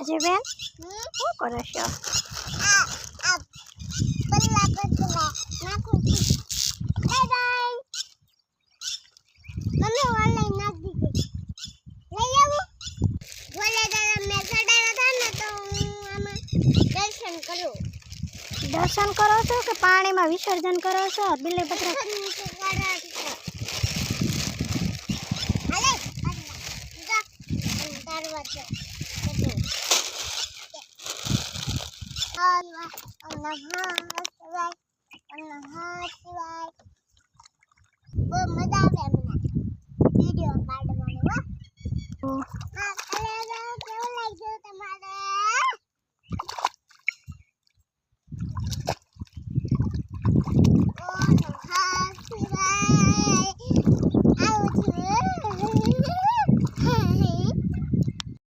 આજે બેન શું કરો છો? દર્શન કરો છો કે પાણીમાં વિસર્જન કરો છો? બિલીપત્ર